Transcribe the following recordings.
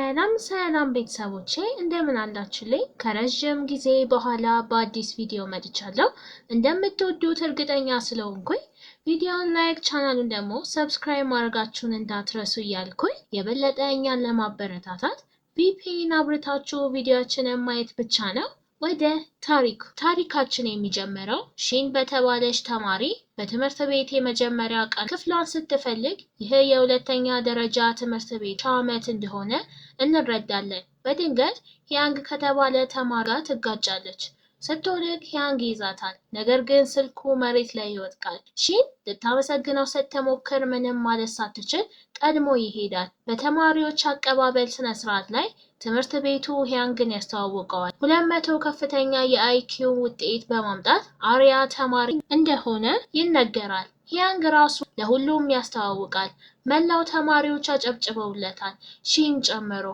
ሰላም ቤተሰቦቼ እንደምን አላችሁልኝ? ከረጅም ጊዜ በኋላ በአዲስ ቪዲዮ መጥቻለሁ። እንደምትወዱት እርግጠኛ ስለሆንኩኝ ቪዲዮውን ላይክ፣ ቻናሉን ደግሞ ሰብስክራይብ ማድረጋችሁን እንዳትረሱ እያልኩኝ የበለጠ እኛን ለማበረታታት ቪፒኤን አብርታችሁ ቪዲዮዎችንን ማየት ብቻ ነው። ወደ ታሪካችን የሚጀምረው ሺን በተባለች ተማሪ በትምህርት ቤት የመጀመሪያ ቀን ክፍሏን ስትፈልግ ይህ የሁለተኛ ደረጃ ትምህርት ቤት ዓመት እንደሆነ እንረዳለን። በድንገት ሂያንግ ከተባለ ተማሪ ጋር ትጋጫለች። ስትወድቅ ሂያንግ ይዛታል፣ ነገር ግን ስልኩ መሬት ላይ ይወድቃል። ሺን ልታመሰግነው ስትሞክር ምንም ማለት ሳትችል ቀድሞ ይሄዳል። በተማሪዎች አቀባበል ስነ ስርዓት ላይ ትምህርት ቤቱ ሂያንግን ያስተዋውቀዋል። 200 ከፍተኛ የአይኪው ውጤት በማምጣት አሪያ ተማሪ እንደሆነ ይነገራል። ሂያንግ ራሱ ለሁሉም ያስተዋውቃል። መላው ተማሪዎች አጨብጭበውለታል፣ ሺን ጨምሮ።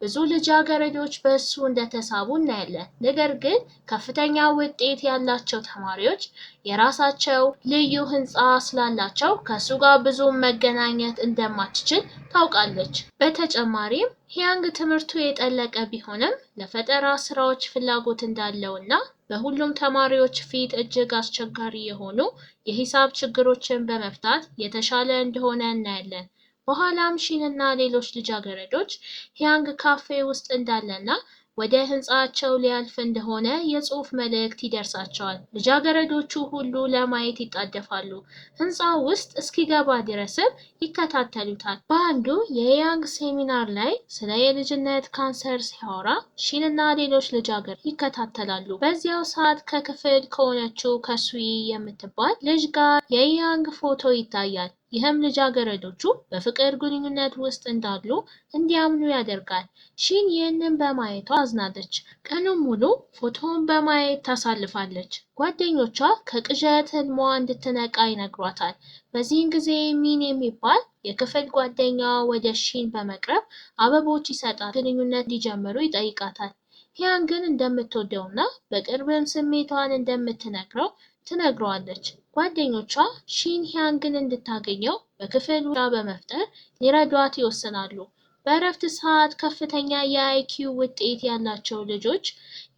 ብዙ ልጃገረዶች በእሱ እንደተሳቡ እናያለን። ነገር ግን ከፍተኛ ውጤት ያላቸው ተማሪዎች የራሳቸው ልዩ ህንፃ ስላላቸው ከሱ ጋር ብዙ መገናኘት እንደማትችል ታውቃለች። በተጨማሪም ሂያንግ ትምህርቱ የጠለቀ ቢሆንም ለፈጠራ ስራዎች ፍላጎት እንዳለውና በሁሉም ተማሪዎች ፊት እጅግ አስቸጋሪ የሆኑ የሂሳብ ችግሮችን በመፍታት የተሻለ እንደሆነ እናያለን። በኋላም ሺንና ሌሎች ልጃገረዶች ሂያንግ ካፌ ውስጥ እንዳለና ወደ ህንፃቸው ሊያልፍ እንደሆነ የጽሑፍ መልእክት ይደርሳቸዋል። ልጃገረዶቹ ሁሉ ለማየት ይጣደፋሉ። ህንፃው ውስጥ እስኪገባ ድረስም ይከታተሉታል። በአንዱ የሂያንግ ሴሚናር ላይ ስለ የልጅነት ካንሰር ሲያወራ ሺንና ሌሎች ልጃገረዶች ይከታተላሉ። በዚያው ሰዓት ከክፍል ከሆነችው ከሱይ የምትባል ልጅ ጋር የሂያንግ ፎቶ ይታያል። ይህም ልጃገረዶቹ በፍቅር ግንኙነት ውስጥ እንዳሉ እንዲያምኑ ያደርጋል። ሺን ይህንን በማየቷ አዝናለች። ቀኑን ሙሉ ፎቶውን በማየት ታሳልፋለች። ጓደኞቿ ከቅዠት ህልሟ እንድትነቃ ይነግሯታል። በዚህን ጊዜ ሚን የሚባል የክፍል ጓደኛዋ ወደ ሺን በመቅረብ አበቦች ይሰጣል። ግንኙነት እንዲጀምሩ ይጠይቃታል። ሂያንግን እንደምትወደውና በቅርብም ስሜቷን እንደምትነግረው ትነግረዋለች። ጓደኞቿ ሺን ሂያንግን እንድታገኘው በክፍል በመፍጠር ሊረዷት ይወስናሉ። በእረፍት ሰዓት ከፍተኛ የአይኪው ውጤት ያላቸው ልጆች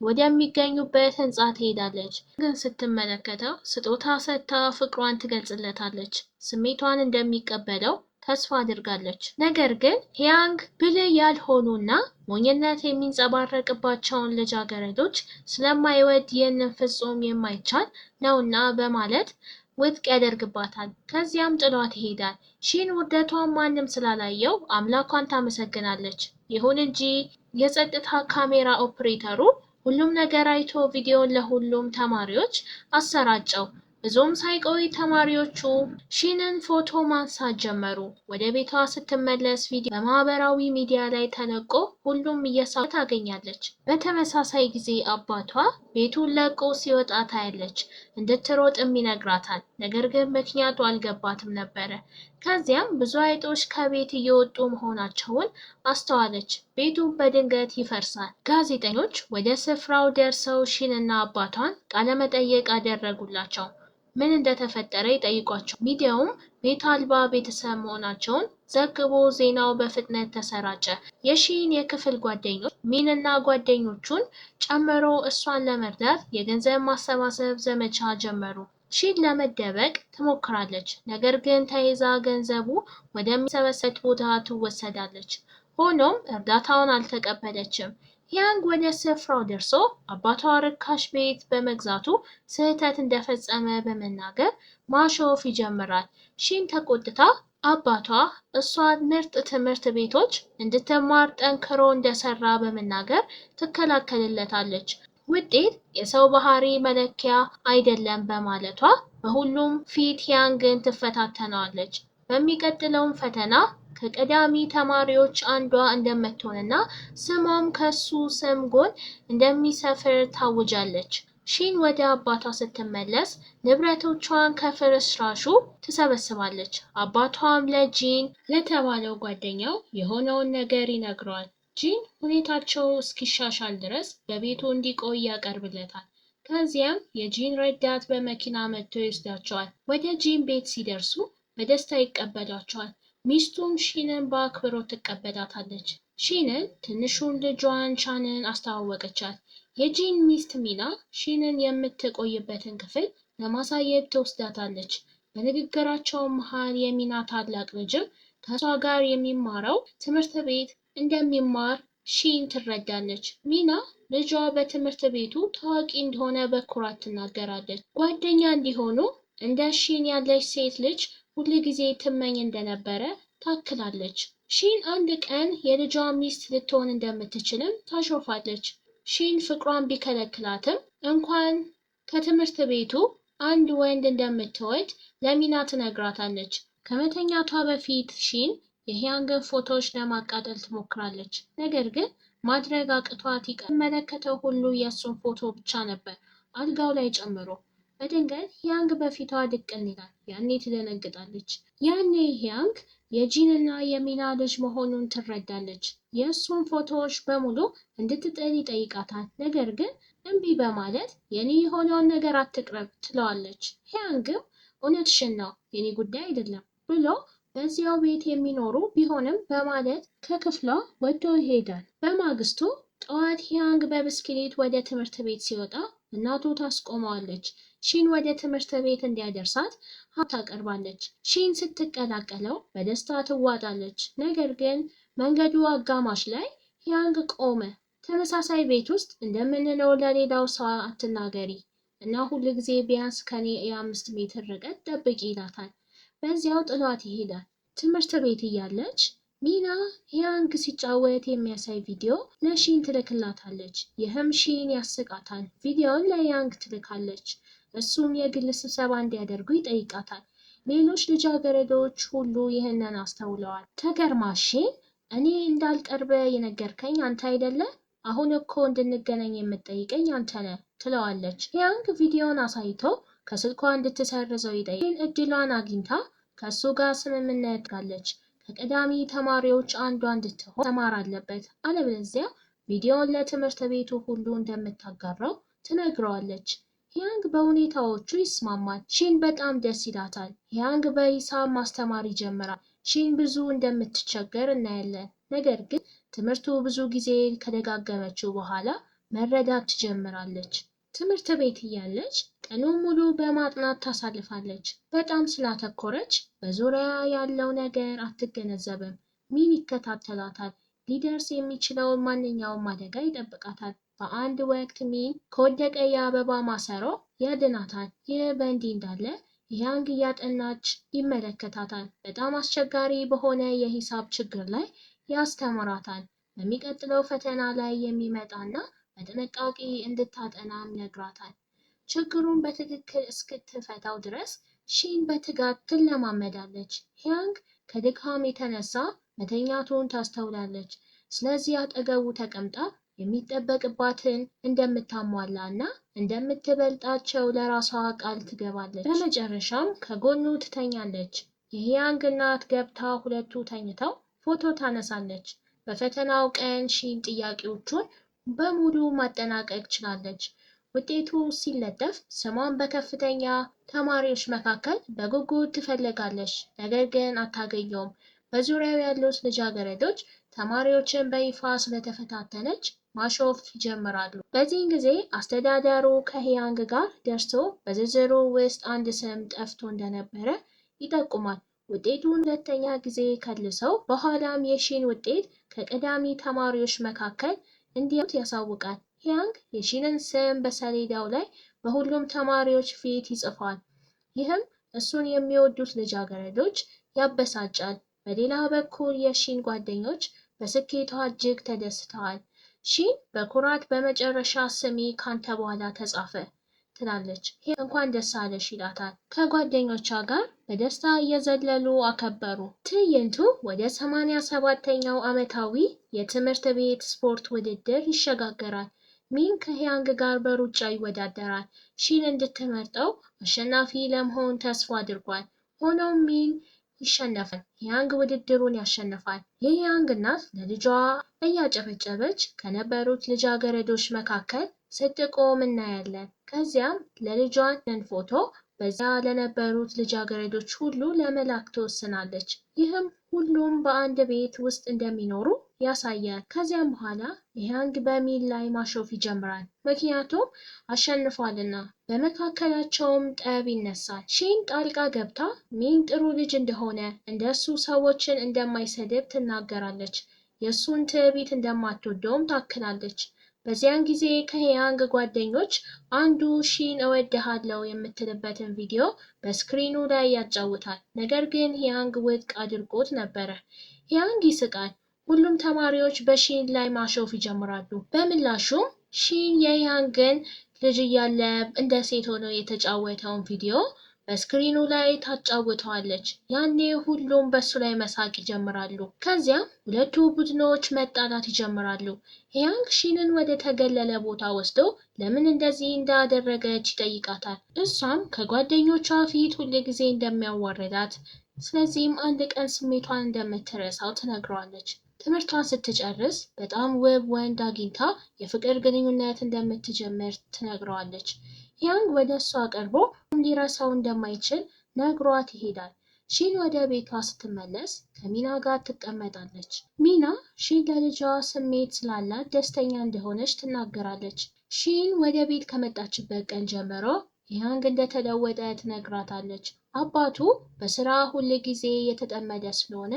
ወደሚገኙበት ህንፃ ትሄዳለች። ግን ስትመለከተው ስጦታ ሰጥታ ፍቅሯን ትገልጽለታለች። ስሜቷን እንደሚቀበለው ተስፋ አድርጋለች። ነገር ግን ሂያንግ ብልህ ያልሆኑና ሞኝነት የሚንጸባረቅባቸውን ልጃገረዶች ስለማይወድ ይህንን ፍጹም የማይቻል ነውና በማለት ውድቅ ያደርግባታል። ከዚያም ጥሏት ይሄዳል። ሺን ውርደቷን ማንም ስላላየው አምላኳን ታመሰግናለች። ይሁን እንጂ የጸጥታ ካሜራ ኦፕሬተሩ ሁሉም ነገር አይቶ ቪዲዮን ለሁሉም ተማሪዎች አሰራጨው። ብዙም ሳይቆይ ተማሪዎቹ ሺንን ፎቶ ማንሳት ጀመሩ። ወደ ቤቷ ስትመለስ ቪዲዮ በማህበራዊ ሚዲያ ላይ ተለቆ ሁሉም እየሳቁ ታገኛለች። በተመሳሳይ ጊዜ አባቷ ቤቱን ለቆ ሲወጣ ታያለች። እንድትሮጥም ይነግራታል። ነገር ግን ምክንያቱ አልገባትም ነበረ። ከዚያም ብዙ አይጦች ከቤት እየወጡ መሆናቸውን አስተዋለች። ቤቱ በድንገት ይፈርሳል። ጋዜጠኞች ወደ ስፍራው ደርሰው ሺንና አባቷን ቃለመጠይቅ አደረጉላቸው። ምን እንደተፈጠረ ይጠይቋቸው። ሚዲያውም ቤት አልባ ቤተሰብ መሆናቸውን ዘግቦ ዜናው በፍጥነት ተሰራጨ። የሺን የክፍል ጓደኞች ሚንና ጓደኞቹን ጨምሮ እሷን ለመርዳት የገንዘብ ማሰባሰብ ዘመቻ ጀመሩ። ሺን ለመደበቅ ትሞክራለች፣ ነገር ግን ተይዛ ገንዘቡ ወደሚሰበሰብ ቦታ ትወሰዳለች። ሆኖም እርዳታውን አልተቀበለችም። ሂያንግ ወደ ስፍራው ደርሶ አባቷ ርካሽ ቤት በመግዛቱ ስህተት እንደፈጸመ በመናገር ማሾፍ ይጀምራል። ሺን ተቆጥታ አባቷ እሷ ምርጥ ትምህርት ቤቶች እንድትማር ጠንክሮ እንደሰራ በመናገር ትከላከልለታለች። ውጤት የሰው ባህሪ መለኪያ አይደለም በማለቷ በሁሉም ፊት ሂያንግን ትፈታተናለች። በሚቀጥለውም ፈተና ከቀዳሚ ተማሪዎች አንዷ እንደምትሆንና ስሟም ከሱ ስም ጎን እንደሚሰፍር ታውጃለች። ሺን ወደ አባቷ ስትመለስ ንብረቶቿን ከፍርስራሹ ትሰበስባለች። አባቷም ለጂን ለተባለው ጓደኛው የሆነውን ነገር ይነግረዋል። ጂን ሁኔታቸው እስኪሻሻል ድረስ በቤቱ እንዲቆይ ያቀርብለታል። ከዚያም የጂን ረዳት በመኪና መጥቶ ይወስዳቸዋል። ወደ ጂን ቤት ሲደርሱ በደስታ ይቀበላቸዋል። ሚስቱም ሺንን በአክብሮት ትቀበላታለች። ሺንን ትንሹን ልጇን ቻንን አስተዋወቀቻት። የጂን ሚስት ሚና ሺንን የምትቆይበትን ክፍል ለማሳየት ትወስዳታለች። በንግግራቸው መሃል የሚና ታላቅ ልጅም ከሷ ጋር የሚማረው ትምህርት ቤት እንደሚማር ሺን ትረዳለች። ሚና ልጇ በትምህርት ቤቱ ታዋቂ እንደሆነ በኩራት ትናገራለች። ጓደኛ እንዲሆኑ እንደ ሺን ያለች ሴት ልጅ ሁልጊዜ ትመኝ እንደነበረ ታክላለች። ሺን አንድ ቀን የልጇ ሚስት ልትሆን እንደምትችልም ታሾፋለች። ሺን ፍቅሯን ቢከለክላትም እንኳን ከትምህርት ቤቱ አንድ ወንድ እንደምትወድ ለሚና ትነግራታለች። ከመተኛቷ በፊት ሺን የሂያንግን ፎቶዎች ለማቃጠል ትሞክራለች። ነገር ግን ማድረግ አቅቷት የሚመለከተው ሁሉ የእሱን ፎቶ ብቻ ነበር፣ አልጋው ላይ ጨምሮ። በድንገት ሂያንግ በፊቷ ድቅን ይላል። ያኔ ትደነግጣለች። ያኔ ሂያንግ የጂንና የሚና ልጅ መሆኑን ትረዳለች። የእሱን ፎቶዎች በሙሉ እንድትጥል ይጠይቃታል። ነገር ግን እምቢ በማለት የኔ የሆነውን ነገር አትቅረብ ትለዋለች። ሂያንግም እውነትሽን ነው፣ የኔ ጉዳይ አይደለም ብሎ በዚያው ቤት የሚኖሩ ቢሆንም በማለት ከክፍሏ ወጥቶ ይሄዳል። በማግስቱ ጠዋት ሂያንግ በብስክሌት ወደ ትምህርት ቤት ሲወጣ እናቱ ታስቆመዋለች። ሺን ወደ ትምህርት ቤት እንዲያደርሳት ታቀርባለች። ሺን ስትቀላቀለው በደስታ ትዋጣለች። ነገር ግን መንገዱ አጋማሽ ላይ ሂያንግ ቆመ። ተመሳሳይ ቤት ውስጥ እንደምንለው ለሌላው ሰው አትናገሪ እና ሁል ጊዜ ቢያንስ ከኔ የ5 ሜትር ርቀት ጠብቂ ይላታል። በዚያው ጥሏት ይሄዳል። ትምህርት ቤት እያለች ሚና ሂያንግ ሲጫወት የሚያሳይ ቪዲዮ ለሺን ትልክላታለች። ይህም ሺን ያስቃታል። ቪዲዮውን ለሂያንግ ትልካለች። እሱም የግል ስብሰባ እንዲያደርጉ ይጠይቃታል። ሌሎች ልጃገረዶች ሁሉ ይህንን አስተውለዋል። ተገርማ ሺን እኔ እንዳልቀርበ የነገርከኝ አንተ አይደለ? አሁን እኮ እንድንገናኝ የምትጠይቀኝ አንተ ነህ ትለዋለች። ሂያንግ ቪዲዮውን አሳይቶ ከስልኳ እንድትሰርዘው ይጠይቃል። እድሏን አግኝታ ከእሱ ጋር ስምምነት ጋለች። ከቀዳሚ ተማሪዎች አንዷ እንድትሆን ተማር አለበት፣ አለበለዚያ ቪዲዮውን ለትምህርት ቤቱ ሁሉ እንደምታጋራው ትነግረዋለች። ሂያንግ በሁኔታዎቹ ይስማማል። ሺን በጣም ደስ ይላታል። ሂያንግ በሂሳብ ማስተማር ይጀምራል። ሺን ብዙ እንደምትቸገር እናያለን። ነገር ግን ትምህርቱ ብዙ ጊዜ ከደጋገመችው በኋላ መረዳት ትጀምራለች። ትምህርት ቤት እያለች ቀኑን ሙሉ በማጥናት ታሳልፋለች። በጣም ስላተኮረች በዙሪያ ያለው ነገር አትገነዘብም። ሚን ይከታተላታል። ሊደርስ የሚችለውን ማንኛውም አደጋ ይጠብቃታል። በአንድ ወቅት ሚን ከወደቀ የአበባ ማሰሮ ያድናታል። ይህ በእንዲህ እንዳለ ሂያንግ እያጠናች ይመለከታታል። በጣም አስቸጋሪ በሆነ የሂሳብ ችግር ላይ ያስተምራታል። በሚቀጥለው ፈተና ላይ የሚመጣና በጥንቃቄ እንድታጠናም ይነግራታል። ችግሩን በትክክል እስክትፈታው ድረስ ሺን በትጋት ትለማመዳለች። ሂያንግ ከድካም የተነሳ መተኛቱን ታስተውላለች። ስለዚህ አጠገቡ ተቀምጣ የሚጠበቅባትን እንደምታሟላ እና እንደምትበልጣቸው ለራሷ ቃል ትገባለች። በመጨረሻም ከጎኑ ትተኛለች። የሂያንግ እናት ገብታ ሁለቱ ተኝተው ፎቶ ታነሳለች። በፈተናው ቀን ሺን ጥያቄዎቹን በሙሉ ማጠናቀቅ ችላለች። ውጤቱ ሲለጠፍ ስሟን በከፍተኛ ተማሪዎች መካከል በጉጉት ትፈልጋለች፣ ነገር ግን አታገኘውም። በዙሪያው ያሉት ልጃገረዶች ተማሪዎችን በይፋ ስለተፈታተነች ማሾፍ ይጀምራሉ። በዚህን ጊዜ አስተዳዳሩ ከሂያንግ ጋር ደርሶ በዝርዝሩ ውስጥ አንድ ስም ጠፍቶ እንደነበረ ይጠቁማል። ውጤቱን ሁለተኛ ጊዜ ከልሰው በኋላም የሺን ውጤት ከቀዳሚ ተማሪዎች መካከል እንዲያዩት ያሳውቃል። ሂያንግ የሺንን ስም በሰሌዳው ላይ በሁሉም ተማሪዎች ፊት ይጽፋል። ይህም እሱን የሚወዱት ልጃገረዶች ያበሳጫል። በሌላ በኩል የሺን ጓደኞች በስኬቷ እጅግ ተደስተዋል። ሺን በኩራት በመጨረሻ ስሜ ካንተ በኋላ ተጻፈ ትላለች። እንኳን ደስ አለሽ ይላታል። ከጓደኞቿ ጋር በደስታ እየዘለሉ አከበሩ። ትዕይንቱ ወደ 87ኛው ዓመታዊ የትምህርት ቤት ስፖርት ውድድር ይሸጋገራል። ሚን ከሂያንግ ጋር በሩጫ ይወዳደራል። ሺን እንድትመርጠው አሸናፊ ለመሆን ተስፋ አድርጓል። ሆኖም ሚን ይሸነፋል። ሂያንግ ውድድሩን ያሸንፋል። የሂያንግ እናት ለልጇ እያጨበጨበች ከነበሩት ልጃገረዶች መካከል ስትቆም እናያለን። ከዚያም ለልጇን ፎቶ በዚያ ለነበሩት ልጃገረዶች ሁሉ ለመላክ ትወስናለች። ይህም ሁሉም በአንድ ቤት ውስጥ እንደሚኖሩ ያሳያል። ከዚያም በኋላ ያንግ በሚን ላይ ማሾፍ ይጀምራል፣ ምክንያቱም አሸንፏልና። በመካከላቸውም ጠብ ይነሳል። ሺን ጣልቃ ገብታ ሚን ጥሩ ልጅ እንደሆነ እንደሱ ሰዎችን እንደማይሰድብ ትናገራለች። የእሱን ትዕቢት እንደማትወደውም ታክላለች። በዚያን ጊዜ ከያንግ ጓደኞች አንዱ ሺን እወድሃለሁ የምትልበትን ቪዲዮ በስክሪኑ ላይ ያጫውታል። ነገር ግን ያንግ ውድቅ አድርጎት ነበረ። ያንግ ይስቃል። ሁሉም ተማሪዎች በሺን ላይ ማሾፍ ይጀምራሉ። በምላሹም ሺን የያንግን ልጅ እያለ እንደ ሴት ሆኖ የተጫወተውን ቪዲዮ በስክሪኑ ላይ ታጫውተዋለች። ያኔ ሁሉም በሱ ላይ መሳቅ ይጀምራሉ። ከዚያም ሁለቱ ቡድኖች መጣላት ይጀምራሉ። ያንግ ሺንን ወደ ተገለለ ቦታ ወስዶ ለምን እንደዚህ እንዳደረገች ይጠይቃታል። እሷም ከጓደኞቿ ፊት ሁልጊዜ እንደሚያዋርዳት፣ ስለዚህም አንድ ቀን ስሜቷን እንደምትረሳው ትነግረዋለች። ትምህርቷን ስትጨርስ በጣም ውብ ወንድ አግኝታ የፍቅር ግንኙነት እንደምትጀምር ትነግረዋለች። ያንግ ወደ እሷ ቀርቦ ሊረሳው እንደማይችል ነግሯት ይሄዳል። ሺን ወደ ቤቷ ስትመለስ ከሚና ጋር ትቀመጣለች። ሚና ሺን ለልጇ ስሜት ስላላት ደስተኛ እንደሆነች ትናገራለች። ሺን ወደ ቤት ከመጣችበት ቀን ጀምሮ ያንግ እንደተለወጠ ትነግራታለች። አባቱ በስራ ሁል ጊዜ የተጠመደ ስለሆነ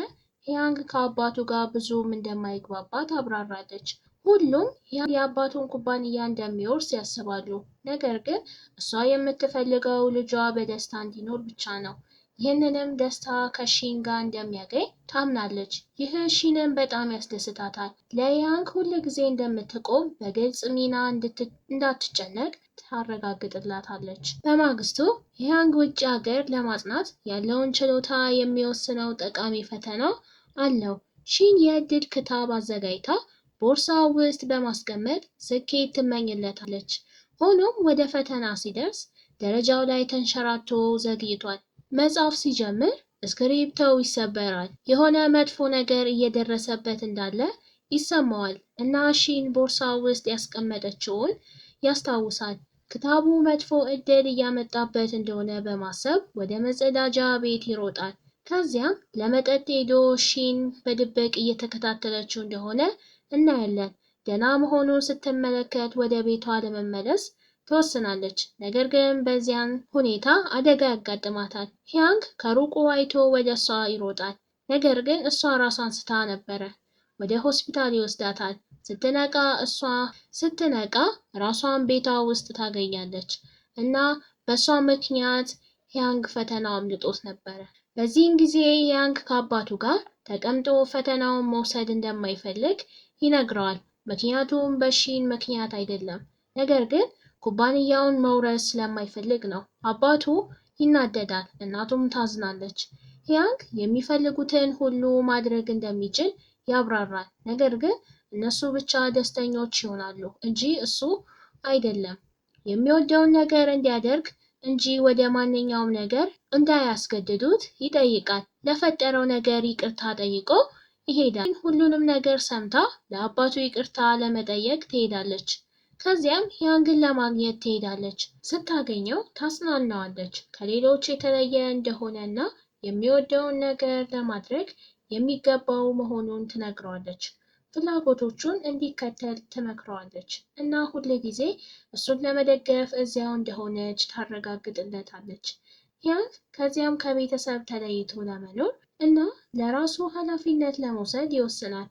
ያንግ ከአባቱ ጋር ብዙም እንደማይግባባ ታብራራለች። ሁሉም የአባቱን ኩባንያ እንደሚወርስ ያስባሉ። ነገር ግን እሷ የምትፈልገው ልጇ በደስታ እንዲኖር ብቻ ነው። ይህንንም ደስታ ከሺን ጋር እንደሚያገኝ ታምናለች። ይህ ሺንን በጣም ያስደስታታል። ለያንግ ሁል ጊዜ እንደምትቆም በግልጽ ሚና እንዳትጨነቅ ታረጋግጥላታለች። በማግስቱ ያንግ ውጭ ሀገር ለማጥናት ያለውን ችሎታ የሚወስነው ጠቃሚ ፈተና አለው። ሺን የዕድል ክታብ አዘጋጅታ ቦርሳ ውስጥ በማስቀመጥ ስኬት ትመኝለታለች። ሆኖም ወደ ፈተና ሲደርስ ደረጃው ላይ ተንሸራቶ ዘግይቷል። መጻፍ ሲጀምር እስክሪብቶው ይሰበራል። የሆነ መጥፎ ነገር እየደረሰበት እንዳለ ይሰማዋል እና ሺን ቦርሳ ውስጥ ያስቀመጠችውን ያስታውሳል። ክታቡ መጥፎ ዕድል እያመጣበት እንደሆነ በማሰብ ወደ መጸዳጃ ቤት ይሮጣል። ከዚያም ለመጠጥ ሄዶ ሺን በድብቅ እየተከታተለችው እንደሆነ እናያለን። ደህና መሆኑን ስትመለከት ወደ ቤቷ ለመመለስ ትወስናለች። ነገር ግን በዚያን ሁኔታ አደጋ ያጋጥማታል። ያንግ ከሩቁ አይቶ ወደ እሷ ይሮጣል። ነገር ግን እሷ ራሷን ስታ ነበረ። ወደ ሆስፒታል ይወስዳታል። ስትነቃ ራሷን ቤቷ ውስጥ ታገኛለች እና በእሷ ምክንያት ያንግ ፈተናው አምልጦት ነበረ። በዚህን ጊዜ ያንግ ከአባቱ ጋር ተቀምጦ ፈተናውን መውሰድ እንደማይፈልግ ይነግረዋል። ምክንያቱም በሺን ምክንያት አይደለም፣ ነገር ግን ኩባንያውን መውረስ ስለማይፈልግ ነው። አባቱ ይናደዳል፣ እናቱም ታዝናለች። ያንግ የሚፈልጉትን ሁሉ ማድረግ እንደሚችል ያብራራል። ነገር ግን እነሱ ብቻ ደስተኞች ይሆናሉ እንጂ እሱ አይደለም። የሚወደውን ነገር እንዲያደርግ እንጂ ወደ ማንኛውም ነገር እንዳያስገድዱት ይጠይቃል። ለፈጠረው ነገር ይቅርታ ጠይቆ ይሄዳል። ሁሉንም ነገር ሰምታ ለአባቱ ይቅርታ ለመጠየቅ ትሄዳለች። ከዚያም ያንግን ለማግኘት ትሄዳለች። ስታገኘው ታጽናናዋለች። ከሌሎች የተለየ እንደሆነና የሚወደውን ነገር ለማድረግ የሚገባው መሆኑን ትነግረዋለች። ፍላጎቶቹን እንዲከተል ትመክረዋለች እና ሁል ጊዜ እሱን ለመደገፍ እዚያው እንደሆነች ታረጋግጥለታለች። ያንግ ከዚያም ከቤተሰብ ተለይቶ ለመኖር እና ለራሱ ኃላፊነት ለመውሰድ ይወስናል።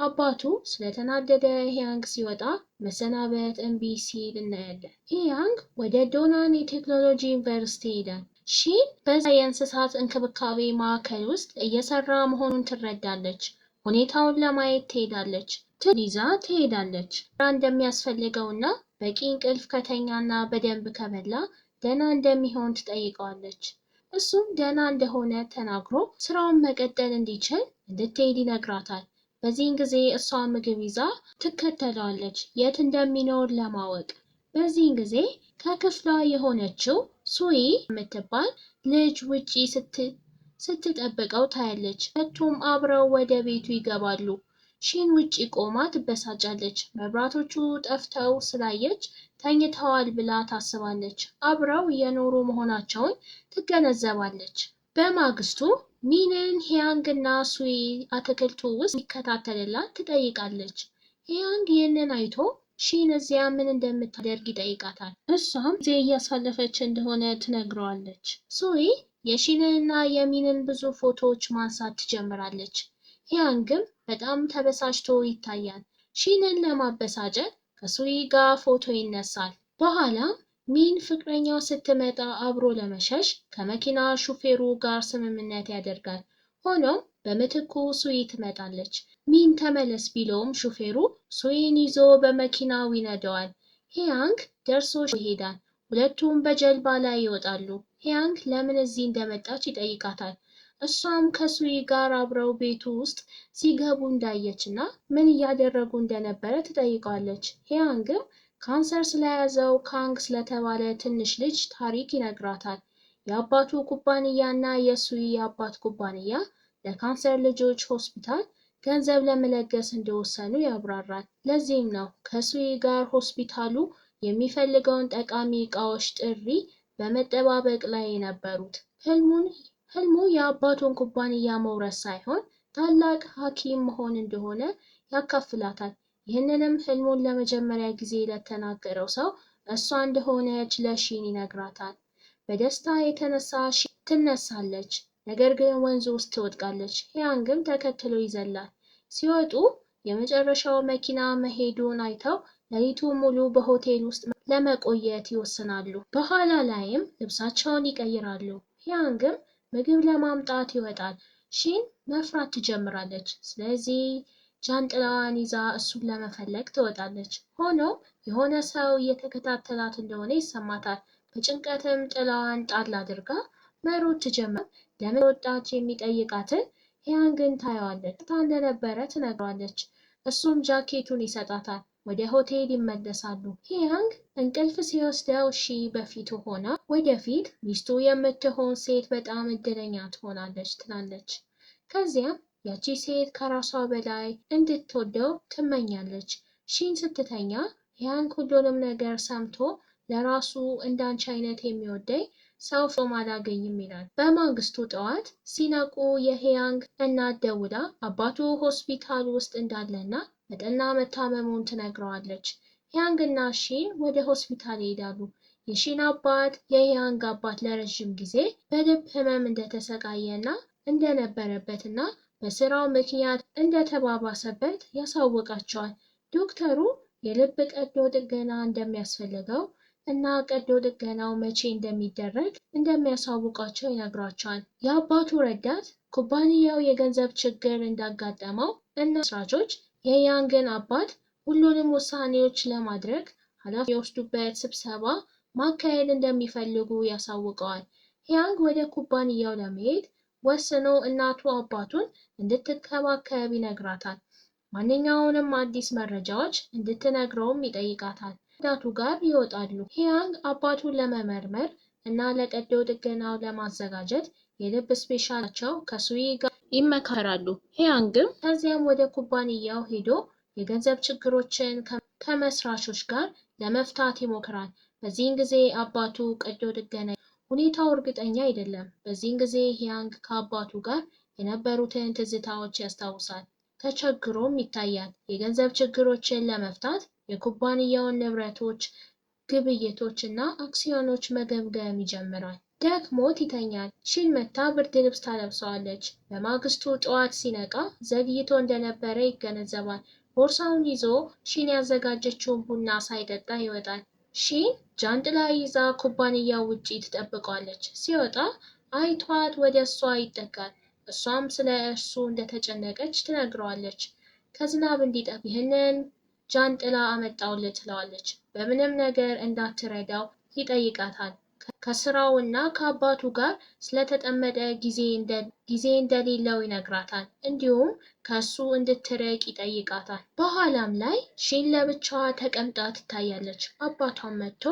አባቱ ስለተናደደ ያንግ ሲወጣ መሰናበት እምቢ ሲል እናያለን። ያንግ ወደ ዶናን የቴክኖሎጂ ዩኒቨርሲቲ ሄዳል። ሺን በዛ የእንስሳት እንክብካቤ ማዕከል ውስጥ እየሰራ መሆኑን ትረዳለች። ሁኔታውን ለማየት ትሄዳለች። ይዛ ትሄዳለች። እንደሚያስፈልገውና በቂ እንቅልፍ ከተኛና በደንብ ከበላ ደህና እንደሚሆን ትጠይቀዋለች። እሱም ደህና እንደሆነ ተናግሮ ስራውን መቀጠል እንዲችል እንድትሄድ ይነግራታል። በዚህን ጊዜ እሷ ምግብ ይዛ ትከተለዋለች የት እንደሚኖር ለማወቅ። በዚህን ጊዜ ከክፍሏ የሆነችው ሱይ የምትባል ልጅ ውጪ ስትጠብቀው ታያለች። ሁለቱም አብረው ወደ ቤቱ ይገባሉ። ሺን ውጪ ቆማ ትበሳጫለች። መብራቶቹ ጠፍተው ስላየች ተኝተዋል ብላ ታስባለች። አብረው እየኖሩ መሆናቸውን ትገነዘባለች። በማግስቱ ሚንን ሂያንግና ሱይ አትክልቱ ውስጥ ይከታተልላት ትጠይቃለች። ሂያንግ ይህንን አይቶ ሺን እዚያ ምን እንደምታደርግ ይጠይቃታል። እሷም ጊዜ እያሳለፈች እንደሆነ ትነግረዋለች። ሱይ የሺንንና የሚንን ብዙ ፎቶዎች ማንሳት ትጀምራለች። ሂያንግም በጣም ተበሳጭቶ ይታያል። ሺንን ለማበሳጨት ከሱይ ጋር ፎቶ ይነሳል። በኋላ ሚን ፍቅረኛው ስትመጣ አብሮ ለመሸሽ ከመኪና ሹፌሩ ጋር ስምምነት ያደርጋል። ሆኖም በምትኩ ሱይ ትመጣለች። ሚን ተመለስ ቢለውም ሹፌሩ ሱይን ይዞ በመኪናው ይነደዋል። ሂያንግ ደርሶ ይሄዳል። ሁለቱም በጀልባ ላይ ይወጣሉ። ሂያንግ ለምን እዚህ እንደመጣች ይጠይቃታል። እሷም ከሱይ ጋር አብረው ቤቱ ውስጥ ሲገቡ እንዳየችና ምን እያደረጉ እንደነበረ ትጠይቃለች። ሂያንግም ካንሰር ስለያዘው ካንግ ስለተባለ ትንሽ ልጅ ታሪክ ይነግራታል። የአባቱ ኩባንያና የሱይ የአባት ኩባንያ ለካንሰር ልጆች ሆስፒታል ገንዘብ ለመለገስ እንደወሰኑ ያብራራል። ለዚህም ነው ከሱይ ጋር ሆስፒታሉ የሚፈልገውን ጠቃሚ ዕቃዎች ጥሪ በመጠባበቅ ላይ የነበሩት። ህልሙ የአባቱን ኩባንያ መውረስ ሳይሆን ታላቅ ሐኪም መሆን እንደሆነ ያካፍላታል። ይህንንም ህልሙን ለመጀመሪያ ጊዜ ለተናገረው ሰው እሷ እንደሆነች ለሺን ይነግራታል። በደስታ የተነሳ ሺን ትነሳለች፣ ነገር ግን ወንዝ ውስጥ ትወድቃለች። ሂያንግም ተከትሎ ይዘላል። ሲወጡ የመጨረሻው መኪና መሄዱን አይተው ሌሊቱን ሙሉ በሆቴል ውስጥ ለመቆየት ይወስናሉ። በኋላ ላይም ልብሳቸውን ይቀይራሉ። ሂያንግም ምግብ ለማምጣት ይወጣል። ሺን መፍራት ትጀምራለች። ስለዚህ ጃንጥላዋን ይዛ እሱን ለመፈለግ ትወጣለች። ሆኖም የሆነ ሰው እየተከታተላት እንደሆነ ይሰማታል። በጭንቀትም ጥላዋን ጣል አድርጋ መሮጥ ትጀምር። ለምን ወጣች የሚጠይቃትን ሂያንግን ታየዋለች። እንደነበረ ትነግረዋለች። እሱም ጃኬቱን ይሰጣታል። ወደ ሆቴል ይመለሳሉ። ሂያንግ እንቅልፍ ሲወስደው ሺ በፊቱ ሆና ወደፊት ሚስቱ የምትሆን ሴት በጣም እድለኛ ትሆናለች ትላለች። ከዚያም ያቺ ሴት ከራሷ በላይ እንድትወደው ትመኛለች። ሺን ስትተኛ ሂያንግ ሁሉንም ነገር ሰምቶ ለራሱ እንዳንቺ አይነት የሚወደኝ ሰው ፍጹም አላገኝም ይላል። በማግስቱ ጠዋት ሲነቁ የሂያንግ እናት ደውላ አባቱ ሆስፒታል ውስጥ እንዳለና በጠና መታመሙን ትነግረዋለች። ሂያንግ እና ሺን ወደ ሆስፒታል ይሄዳሉ። የሺን አባት የሂያንግ አባት ለረዥም ጊዜ በልብ ህመም እንደተሰቃየና እንደነበረበትና በስራው ምክንያት እንደተባባሰበት ያሳውቃቸዋል። ዶክተሩ የልብ ቀዶ ጥገና እንደሚያስፈልገው እና ቀዶ ጥገናው መቼ እንደሚደረግ እንደሚያሳውቃቸው ይነግራቸዋል። የአባቱ ረዳት ኩባንያው የገንዘብ ችግር እንዳጋጠመው እና መስራቾች የሂያንግን አባት ሁሉንም ውሳኔዎች ለማድረግ ኃላፊነት የወስዱበት ስብሰባ ማካሄድ እንደሚፈልጉ ያሳውቀዋል። ሂያንግ ወደ ኩባንያው ለመሄድ ወስኖ እናቱ አባቱን እንድትከባከብ ይነግራታል። ማንኛውንም አዲስ መረጃዎች እንድትነግረውም ይጠይቃታል። እናቱ ጋር ይወጣሉ። ሂያንግ አባቱን ለመመርመር እና ለቀዶ ጥገናው ለማዘጋጀት የልብ ስፔሻላቸው ከሱይ ጋር ይመካከራሉ። ሂያንግም ከዚያም ወደ ኩባንያው ሄዶ የገንዘብ ችግሮችን ከመስራቾች ጋር ለመፍታት ይሞክራል። በዚህን ጊዜ አባቱ ቀዶ ጥገና ሁኔታው እርግጠኛ አይደለም። በዚህን ጊዜ ሂያንግ ከአባቱ ጋር የነበሩትን ትዝታዎች ያስታውሳል። ተቸግሮም ይታያል። የገንዘብ ችግሮችን ለመፍታት የኩባንያውን ንብረቶች፣ ግብይቶች እና አክሲዮኖች መገምገም ይጀምራል። ደክሞት ይተኛል። ሺን መታ ብርድ ልብስ ታለብሰዋለች። በማግስቱ ጠዋት ሲነቃ ዘግይቶ እንደነበረ ይገነዘባል። ቦርሳውን ይዞ ሺን ያዘጋጀችውን ቡና ሳይጠጣ ይወጣል። ሺን ጃንጥላ ይዛ ኩባንያው ውጪ ትጠብቀዋለች። ሲወጣ አይቷት ወደ እሷ ይጠጋል። እሷም ስለ እርሱ እንደተጨነቀች ትነግረዋለች። ከዝናብ እንዲጠብቅ ይህንን ጃንጥላ አመጣውልህ ትለዋለች። በምንም ነገር እንዳትረዳው ይጠይቃታል። ከስራው እና ከአባቱ ጋር ስለተጠመደ ጊዜ እንደሌለው ይነግራታል። እንዲሁም ከሱ እንድትርቅ ይጠይቃታል። በኋላም ላይ ሺን ለብቻዋ ተቀምጣ ትታያለች። አባቷን መጥቶ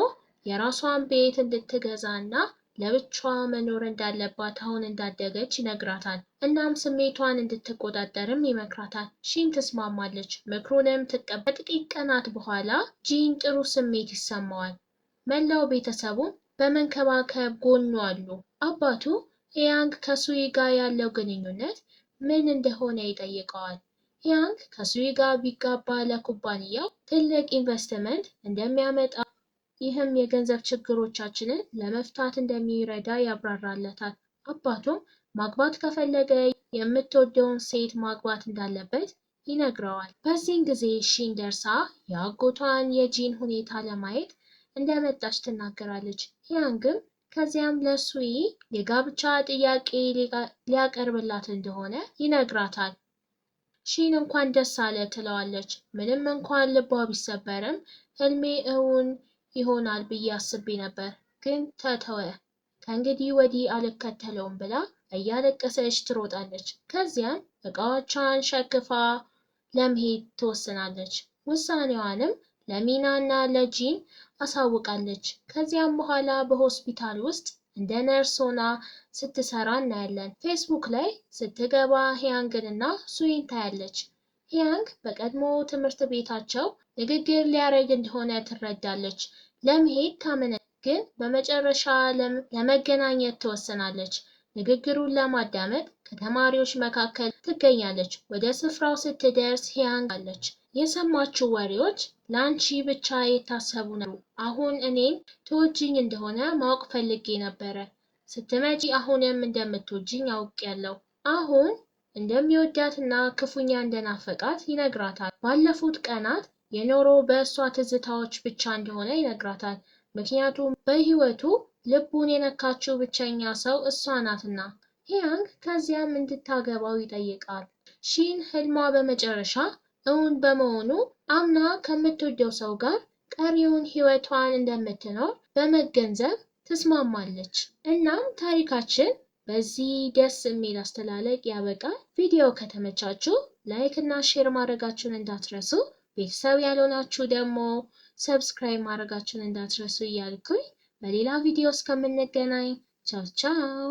የራሷን ቤት እንድትገዛ እና ለብቻዋ መኖር እንዳለባት አሁን እንዳደገች ይነግራታል። እናም ስሜቷን እንድትቆጣጠርም ይመክራታል። ሺን ትስማማለች። ምክሩንም ትቀበል። ከጥቂት ቀናት በኋላ ጂን ጥሩ ስሜት ይሰማዋል። መላው ቤተሰቡ በመንከባከብ ጎኑ አሉ። አባቱ ሂያንግ ከሱዊ ጋር ያለው ግንኙነት ምን እንደሆነ ይጠይቀዋል። ሂያንግ ከሱዊ ጋር ቢጋባ ለኩባንያው ትልቅ ኢንቨስትመንት እንደሚያመጣ፣ ይህም የገንዘብ ችግሮቻችንን ለመፍታት እንደሚረዳ ያብራራለታል። አባቱም ማግባት ከፈለገ የምትወደውን ሴት ማግባት እንዳለበት ይነግረዋል። በዚህን ጊዜ ሺን ደርሳ የአጎቷን የጂን ሁኔታ ለማየት እንደመጣች ትናገራለች። ሂያንግም ከዚያም ለሱዊ የጋብቻ ጥያቄ ሊያቀርብላት እንደሆነ ይነግራታል። ሺን እንኳን ደስ አለ ትለዋለች። ምንም እንኳን ልቧ ቢሰበርም ህልሜ እውን ይሆናል ብዬ አስቤ ነበር፣ ግን ተተወ። ከእንግዲህ ወዲህ አልከተለውም ብላ እያለቀሰች ትሮጣለች። ከዚያም እቃዎቿን ሸክፋ ለመሄድ ትወስናለች። ውሳኔዋንም ለሚና እና ለጂን አሳውቃለች። ከዚያም በኋላ በሆስፒታል ውስጥ እንደ ነርስ ሆና ስትሰራ እናያለን። ፌስቡክ ላይ ስትገባ ሂያንግን እና ሱዊን ታያለች። ሂያንግ በቀድሞ ትምህርት ቤታቸው ንግግር ሊያደርግ እንደሆነ ትረዳለች። ለመሄድ ታመነ፣ ግን በመጨረሻ ለመገናኘት ትወስናለች። ንግግሩን ለማዳመጥ ከተማሪዎች መካከል ትገኛለች። ወደ ስፍራው ስትደርስ ሂያንግ አለች። የሰማችው ወሬዎች ለአንቺ ብቻ የታሰቡ ነው። አሁን እኔን ትወጂኝ እንደሆነ ማወቅ ፈልጌ ነበረ። ስትመጪ አሁንም እንደምትወጂኝ አውቄያለሁ። አሁን እንደሚወዳትና ክፉኛ እንደናፈቃት ይነግራታል። ባለፉት ቀናት የኖረው በእሷ ትዝታዎች ብቻ እንደሆነ ይነግራታል። ምክንያቱም በህይወቱ ልቡን የነካችው ብቸኛ ሰው እሷ ናትና። ሂያንግ ከዚያም እንድታገባው ይጠይቃል። ሺን ህልሟ በመጨረሻ እውን በመሆኑ አምና ከምትወደው ሰው ጋር ቀሪውን ህይወቷን እንደምትኖር በመገንዘብ ትስማማለች። እናም ታሪካችን በዚህ ደስ የሚል አስተላለቅ ያበቃል። ቪዲዮ ከተመቻችሁ ላይክ እና ሼር ማድረጋችሁን እንዳትረሱ። ቤተሰብ ያልሆናችሁ ደግሞ ሰብስክራይብ ማድረጋችሁን እንዳትረሱ እያልኩኝ በሌላ ቪዲዮ እስከምንገናኝ ቻው ቻው።